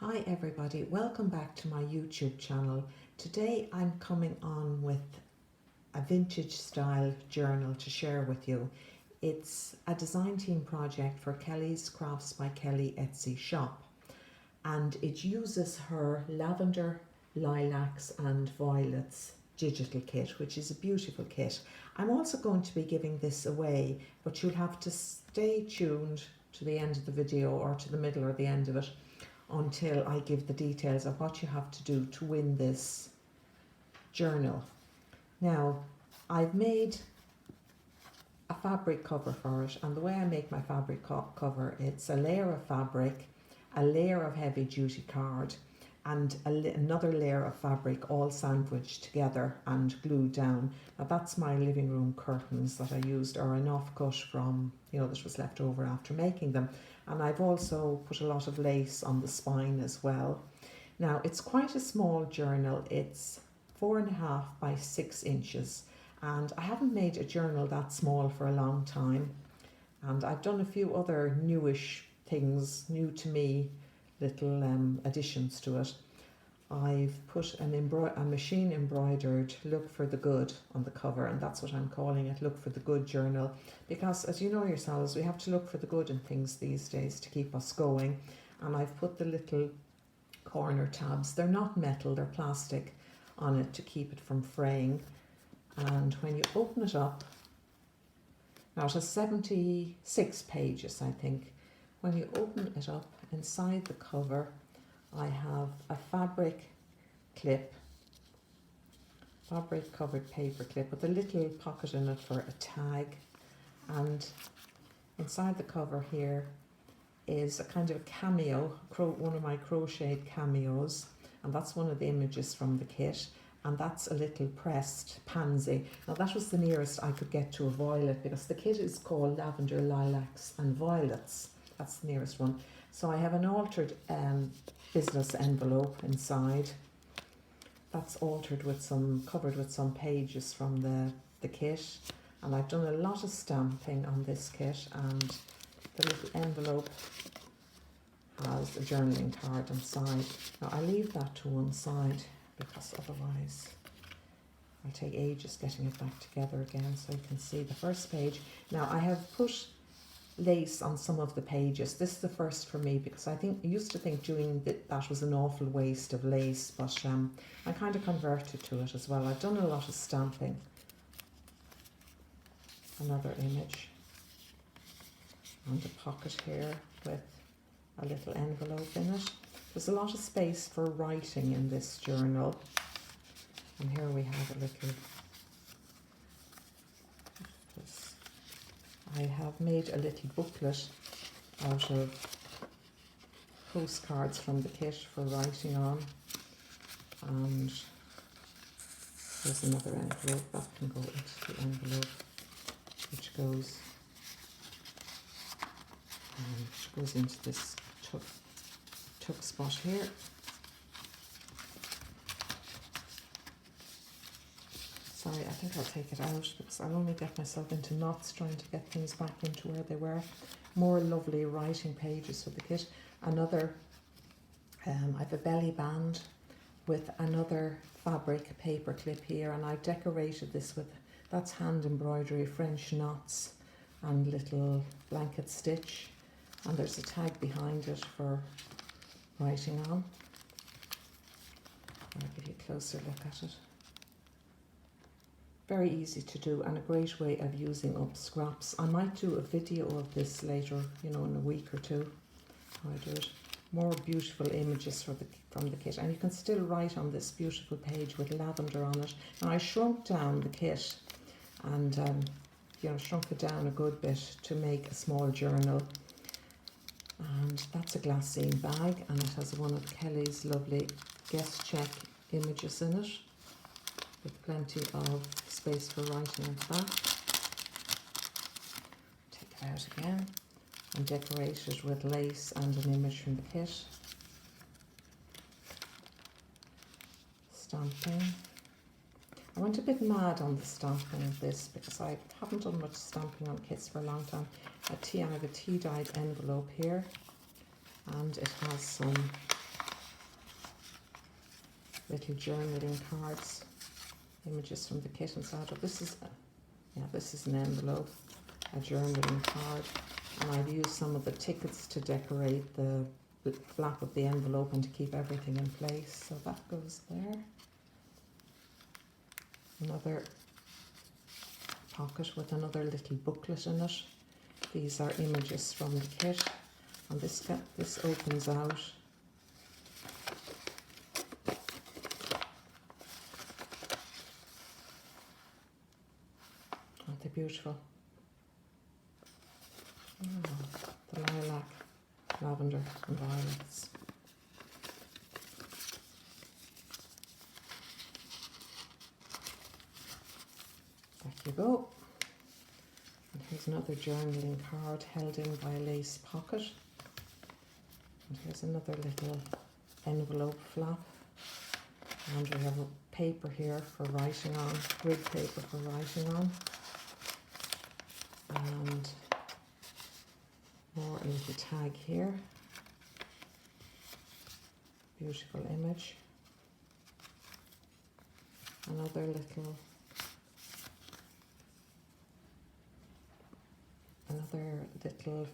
Hi everybody, welcome back to my YouTube channel. Today I'm coming on with a vintage style journal to share with you. It's a design team project for Kelly's Crafts by Kelly Etsy shop, and it uses her Lavender, Lilacs and Violets digital kit, which is a beautiful kit. I'm also going to be giving this away, but you'll have to stay tuned to the end of the video or to the middle or the end of it until I give the details of what you have to do to win this journal. Now, I've made a fabric cover for it, and the way I make my fabric cover, it's a layer of fabric, a layer of heavy duty card, and another layer of fabric all sandwiched together and glued down. Now that's my living room curtains that I used, or an offcut from, that was left over after making them. And I've also put a lot of lace on the spine as well. Now it's quite a small journal. It's 4.5 by 6 inches. And I haven't made a journal that small for a long time. And I've done a few other newish things, new to me, little additions to it. I've put a machine embroidered "Look for the Good" on the cover, and that's what I'm calling it, Look for the Good journal, because as you know yourselves, we have to look for the good in things these days to keep us going. And I've put the little corner tabs, they're not metal, they're plastic, on it to keep it from fraying. And when you open it up, now it has 76 pages, I think. When you open it up, inside the cover I have a fabric covered paper clip with a little pocket in it for a tag, and inside the cover here is a kind of a cameo, one of my crocheted cameos, and that's one of the images from the kit, and that's a little pressed pansy. Now that was the nearest I could get to a violet, because the kit is called Lavender, Lilacs and Violets. That's the nearest one. So I have an altered business envelope inside. That's covered with some pages from the kit. And I've done a lot of stamping on this kit, and the little envelope has a journaling card inside. Now I leave that to one side because otherwise I'll take ages getting it back together again, so you can see the first page. Now I have put lace on some of the pages. This is the first for me, because I used to think doing that was an awful waste of lace, but I kind of converted to it as well. I've done a lot of stamping. Another image, and a pocket here with a little envelope in it. There's a lot of space for writing in this journal, and here we have a little. I have made a little booklet out of postcards from the kit for writing on, and there's another envelope that can go into the envelope, which goes into this tuck spot here. Sorry, I think I'll take it out because I'll only get myself into knots trying to get things back into where they were. More lovely writing pages for the kit. Another, I have a belly band with another fabric paper clip here, and I've decorated this with, that's hand embroidery, French knots and little blanket stitch. And there's a tag behind it for writing on. I'll give you a closer look at it. Very easy to do, and a great way of using up scraps. I might do a video of this later, in a week or two, how I do it. More beautiful images from the kit, and you can still write on this beautiful page with lavender on it. Now I shrunk down the kit, and shrunk it down a good bit to make a small journal. And that's a glassine bag, and it has one of Kelly's lovely guest check images in it, with plenty of space for writing at the back. Take it out again and decorate it with lace and an image from the kit. Stamping. I went a bit mad on the stamping of this because I haven't done much stamping on kits for a long time. I have a tea-dyed envelope here, and it has some little journaling cards, images from the kit inside of this is this is an envelope, a journaling card, and I've used some of the tickets to decorate the flap of the envelope and to keep everything in place, so that goes there. Another pocket with another little booklet in it. These are images from the kit, and this opens out. Aren't they beautiful? Oh, the lilac, lavender and violets. Back you go. And here's another journaling card held in by a lace pocket. And here's another little envelope flap. And we have a paper here for writing on, grid paper for writing on. And more, a little tag here. Beautiful image. Another little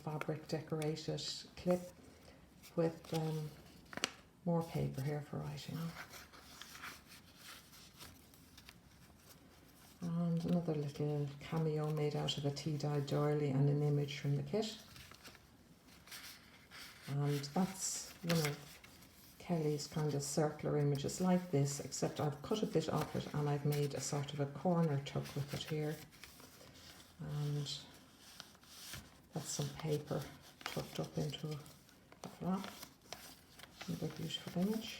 fabric decorated clip with more paper here for writing on. And another little cameo made out of a tea-dyed doily and an image from the kit. And that's one of Kelly's kind of circular images like this, except I've cut a bit off it and I've made a sort of a corner tuck with it here. And that's some paper tucked up into a flap. Another beautiful image.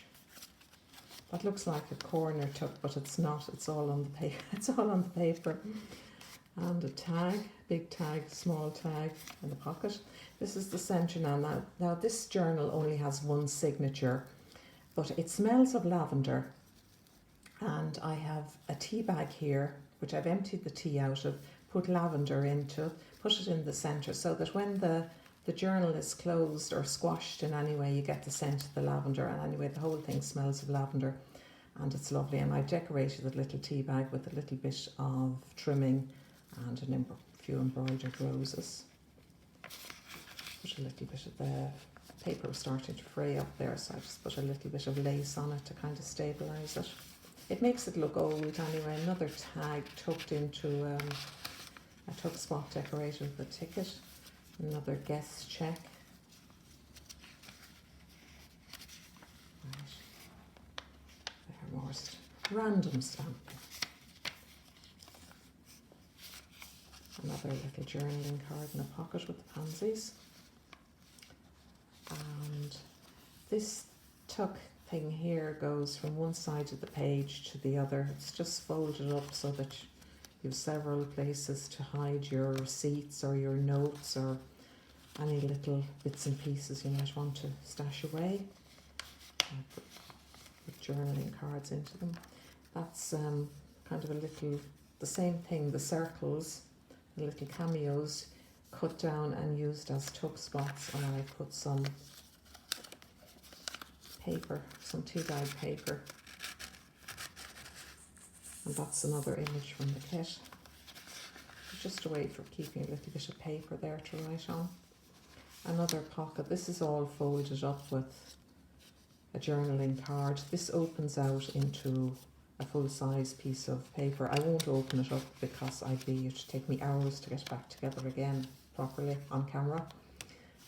That looks like a corner tuck, but it's not. It's all on the paper. It's all on the paper. And a tag, big tag, small tag in the pocket. This is the centre now. Now this journal only has one signature, but it smells of lavender. And I have a tea bag here, which I've emptied the tea out of, put lavender into, put it in the centre so that when the journal is closed or squashed in any way, you get the scent of the lavender. And anyway, the whole thing smells of lavender and it's lovely. And I've decorated the little tea bag with a little bit of trimming and a few embroidered roses. Put a little bit of the paper was starting to fray up there, so I just put a little bit of lace on it to kind of stabilise it. It makes it look old anyway. Another tag tucked into a tuck spot decorated with a ticket. Another guest check. Right. There, more random stamping. Another little journaling card in a pocket with the pansies. And this tuck thing here goes from one side of the page to the other. It's just folded up so that you have several places to hide your receipts or your notes or any little bits and pieces you might want to stash away. Put journaling cards into them. That's kind of the same thing, the circles, the little cameos cut down and used as tuck spots, and I put some paper, some tea-dyed paper. And that's another image from the kit. Just a way for keeping a little bit of paper there to write on. Another pocket. This is all folded up with a journaling card. This opens out into a full-size piece of paper. I won't open it up because it would take me hours to get back together again properly on camera.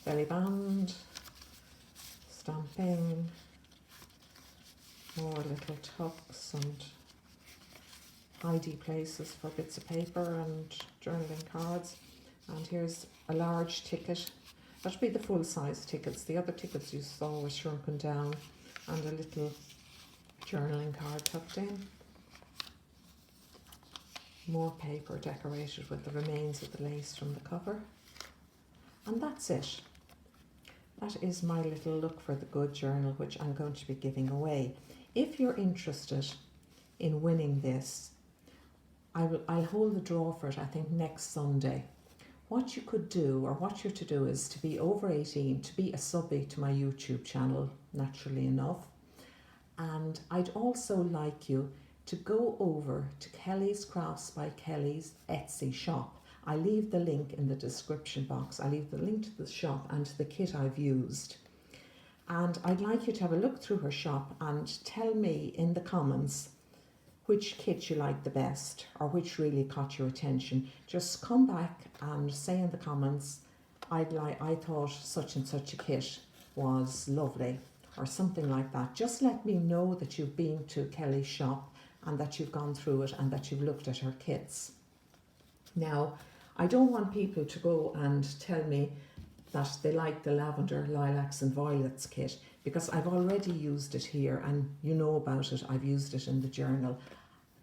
Belly band, stamping, more little tucks and hidey places for bits of paper and journaling cards. And here's a large ticket. That would be the full-size tickets. The other tickets you saw were shrunken down, and a little journaling card tucked in. More paper decorated with the remains of the lace from the cover. And that's it. That is my little look for the good journal, which I'm going to be giving away. If you're interested in winning this, I'll hold the draw for it, I think, next Sunday. What you could do, or what you're to do, is to be over 18, to be a subby to my YouTube channel, naturally enough, And I'd also like you to go over to Kelly's Crafts by Kelly's Etsy shop. I leave the link in the description box. I leave the link to the shop and to the kit I've used. And I'd like you to have a look through her shop and tell me in the comments which kit you like the best or which really caught your attention. Just come back and say in the comments, I thought such and such a kit was lovely, or something like that. Just let me know that you've been to Kelly's shop and that you've gone through it and that you've looked at her kits. Now, I don't want people to go and tell me that they like the Lavender, Lilacs and Violets kit, because I've already used it here and you know about it. I've used it in the journal.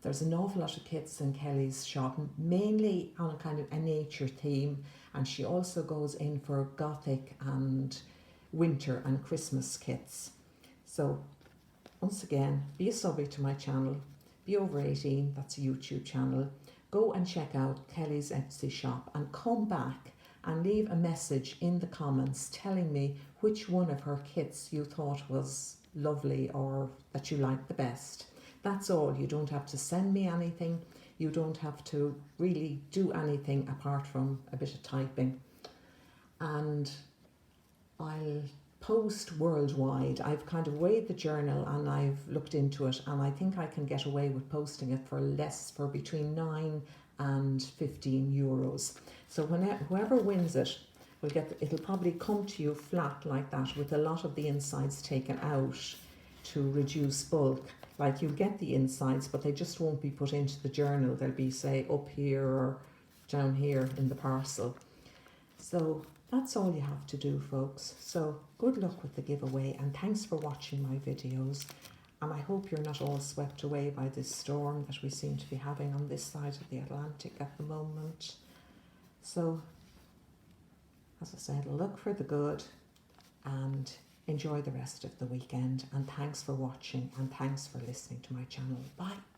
There's an awful lot of kits in Kelly's shop, mainly on a kind of a nature theme, and she also goes in for Gothic and winter and Christmas kits. So once again, be a subby to my channel, be over 18, that's a YouTube channel. Go and check out Kelly's Etsy shop and come back and leave a message in the comments telling me which one of her kits you thought was lovely or that you liked the best. That's all. You don't have to send me anything. You don't have to really do anything apart from a bit of typing. And I'll post worldwide. I've kind of weighed the journal and I've looked into it, and I think I can get away with posting it for less, for between 9 and 15 euros. So whoever wins it will it'll probably come to you flat like that, with a lot of the insides taken out to reduce bulk. Like, you get the insides, but they just won't be put into the journal. They'll be, say, up here or down here in the parcel. So that's all you have to do, folks. So good luck with the giveaway, and thanks for watching my videos. And I hope you're not all swept away by this storm that we seem to be having on this side of the Atlantic at the moment. So, as I said, look for the good and enjoy the rest of the weekend. And thanks for watching, and thanks for listening to my channel. Bye.